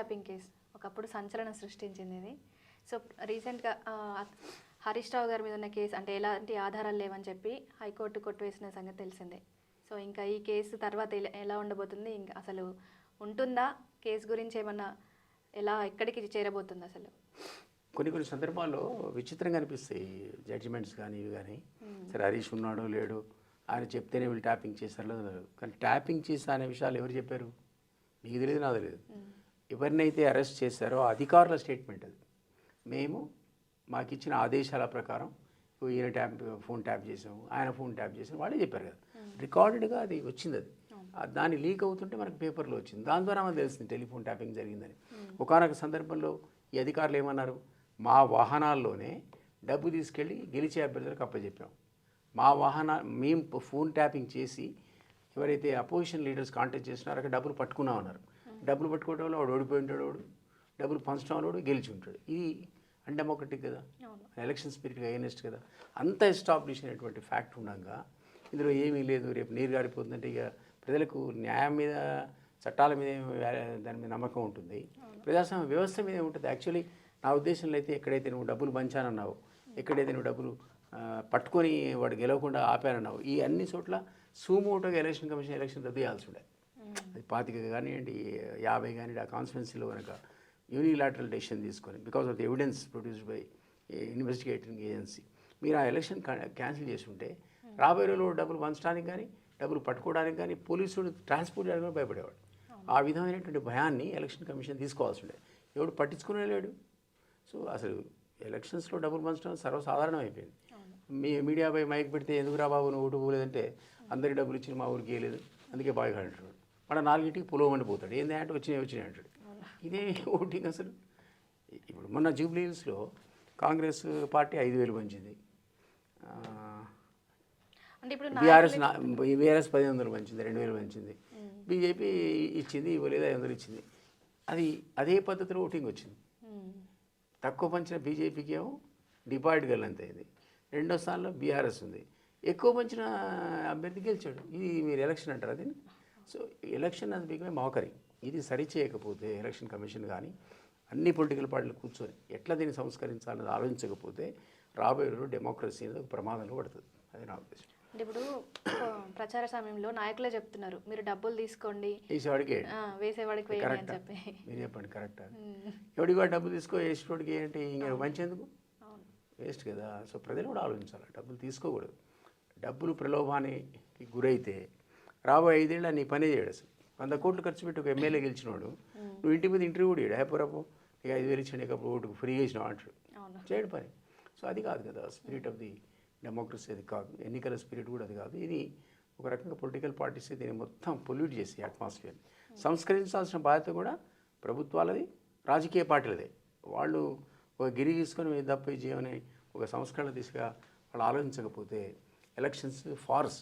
Tapping case ఒకప్పుడు సంచలనం సృష్టించింది ఇది. సో రీసెంట్గా హరీష్ రావు గారి మీద ఉన్న కేసు అంటే ఎలాంటి ఆధారాలు లేవని చెప్పి హైకోర్టు కొట్టివేసిన సంగతి తెలిసిందే. సో ఇంకా ఈ కేసు తర్వాత ఎలా ఉండబోతుంది, ఇంకా అసలు ఉంటుందా, కేసు గురించి ఏమన్నా ఎక్కడికి చేరబోతుంది అసలు? కొన్ని సందర్భాల్లో విచిత్రంగా అనిపిస్తాయి జడ్జిమెంట్స్ కానీ ఇవి కానీ. సరే హరీష్ ఉన్నాడో లేడు, ఆయన చెప్తేనే వీళ్ళు ట్యాపింగ్ చేశారు లేదు, కానీ ట్యాపింగ్ చేసా అనే విషయాలు ఎవరు చెప్పారు? నీకు తెలియదు, నాకు తెలియదు. ఎవరినైతే అరెస్ట్ చేశారో అధికారుల స్టేట్మెంట్ అది. మేము మాకు ఇచ్చిన ఆదేశాల ప్రకారం ఈయన ఫోన్ ట్యాప్ చేసాము, ఆయన ఫోన్ ట్యాప్ చేసాము, వాళ్ళే చెప్పారు కదా. రికార్డెడ్గా అది వచ్చింది. అది దాన్ని లీక్ అవుతుంటే మనకు పేపర్లో వచ్చింది. దాని ద్వారా మనకు తెలిసింది టెలిఫోన్ ట్యాపింగ్ జరిగిందని. ఒకానొక సందర్భంలో ఈ అధికారులు ఏమన్నారు, మా వాహనాల్లోనే డబ్బు తీసుకెళ్ళి గెలిచే అభ్యర్థులకు అప్పచెప్పాం. మా మేము ఫోన్ ట్యాపింగ్ చేసి ఎవరైతే అపోజిషన్ లీడర్స్ కాంటాక్ట్ చేస్తున్నారో అక్కడ డబ్బులు పట్టుకున్నామన్నారు. డబ్బులు పట్టుకోవడం వల్ల వాడు ఓడిపోయి ఉంటాడు, వాడు డబ్బులు పంచడం వల్ల వాడు గెలిచి ఉంటాడు. ఇది అన్డెమోక్రటిక్ కదా, ఎలక్షన్ స్పిరిట్గా అగైనెస్ట్ కదా. అంత ఎస్టాబ్లిష్ అయినటువంటి ఫ్యాక్ట్ ఉండగా ఇందులో ఏమీ లేదు, రేపు నీరు గారిపోతుందంటే ఇక ప్రజలకు న్యాయం మీద చట్టాల మీద దాని మీద నమ్మకం ఉంటుంది, ప్రజాస్వామ్య వ్యవస్థ మీద ఉంటుంది. యాక్చువల్లీ నా ఉద్దేశంలో అయితే ఎక్కడైతే నువ్వు డబ్బులు పంచానన్నావు, ఎక్కడైతే నువ్వు డబ్బులు పట్టుకొని వాడు గెలవకుండా ఆపానన్నావు, ఈ అన్ని చోట్ల సూమోటోగా ఎలక్షన్ కమిషన్ ఎలక్షన్ రద్దు చేయాల్సి ఉండేది. అది 25 కానివ్వండి 50 కానివ్వండి, ఆ కాన్స్టిట్యున్సీలో కనుక యూనిలాటరల్ డెసిషన్ తీసుకొని because of the evidence produced by investigating agency మీరు ఆ ఎలక్షన్ క్యాన్సిల్ చేసి ఉంటే రాబోయే రోజుల్లో డబ్బులు పంచడానికి కానీ డబ్బులు పట్టుకోవడానికి కానీ పోలీసులు ట్రాన్స్పోర్ట్ చేయడానికి భయపడేవాడు. ఆ విధమైనటువంటి భయాన్ని ఎలక్షన్ కమిషన్ తీసుకోవాల్సి ఉండేది. ఎవడు పట్టించుకునే లేడు. సో అసలు ఎలక్షన్స్లో డబ్బులు పంచడం సర్వసాధారణం అయిపోయింది. మీడియాపై మైక్ పెడితే ఎందుకు రా బాబు నువ్వు ఓటు పోలేదంటే అందరికి డబ్బులు ఇచ్చి మా ఊరికి వేయలేదు అందుకే బాగా అంటాడు. మన 4ంటికి పొలవమని పోతాడు, ఏంది అంటే వచ్చినాయి అంటాడు. ఇదే ఓటింగ్ అసలు. ఇప్పుడు మొన్న జూబ్లీ హిల్స్లో కాంగ్రెస్ పార్టీ 5,000 పంచింది, బీఆర్ఎస్ 1,500 పంచింది, 2,000 పంచింది. బీజేపీ ఇచ్చింది, ఇవ్వలేదు, 500 ఇచ్చింది. అదే పద్ధతిలో ఓటింగ్ వచ్చింది. తక్కువ పంచిన బీజేపీకి ఏమో డిపాజిట్ గల్లంత అయింది. రెండో స్థానంలో బీఆర్ఎస్ ఉంది. ఎక్కువ పంచిన అభ్యర్థి గెలిచాడు. ఇది మీరు ఎలక్షన్ అంటారు అది. సో ఎలక్షన్ అది బికమే మోకరి. ఇది సరిచేయకపోతే ఎలక్షన్ కమిషన్ కానీ అన్ని పొలిటికల్ పార్టీలు కూర్చొని ఎట్లా దీన్ని సంస్కరించాలని ఆలోచించకపోతే రాబోయే రోజు డెమోక్రసీ అనేది ఒక ప్రమాదంలో పడుతుంది. అది నా ఉద్దేశం. అంటే ఇప్పుడు ప్రచార సమయంలో నాయకులే చెప్తున్నారు మీరు డబ్బులు తీసుకోండి వేసేవాడికి వేసేవాడికి వేయండి అని చెప్పి. మీరు చెప్పండి కరెక్టా? ఎవడికి వాడు డబ్బులు తీసుకో వేసేవాడికి ఏంటి ఇంకా మంచేందుకు, వేస్ట్ కదా. సో ప్రజలు కూడా ఆలోచించాలి, డబ్బులు తీసుకోకూడదు. డబ్బులు ప్రలోభానికి గురైతే రాబోయే 5 ఏళ్ళ నీ పనే చేయడు. అసలు 100 కోట్లు ఖర్చు పెట్టి ఒక ఎమ్మెల్యే గెలిచినవాడు నువ్వు ఇంటి మీద ఇంటర్వ్యూ కూడా చేయడు. హ్యాపీరాపు ఇక 5,000 ఇచ్చాడు ఇక ఓటుకు ఫ్రీగా ఇచ్చినావు అంటాడు, చేయడు పని. సో అది కాదు కదా స్పిరిట్ ఆఫ్ ది డెమోక్రసీ, అది కాదు. ఎన్నికల స్పిరిట్ కూడా అది కాదు. ఇది ఒక రకంగా పొలిటికల్ పార్టీస్ దీన్ని మొత్తం పొల్యూట్ చేసి అట్మాస్ఫియర్ని సంస్కరించాల్సిన బాధ్యత కూడా ప్రభుత్వాలది, రాజకీయ పార్టీలదే. వాళ్ళు ఒక గిరి తీసుకొని తప్ప చేయమని ఒక సంస్కరణ దిశగా వాళ్ళు ఆలోచించకపోతే ఎలక్షన్స్ ఫార్స్.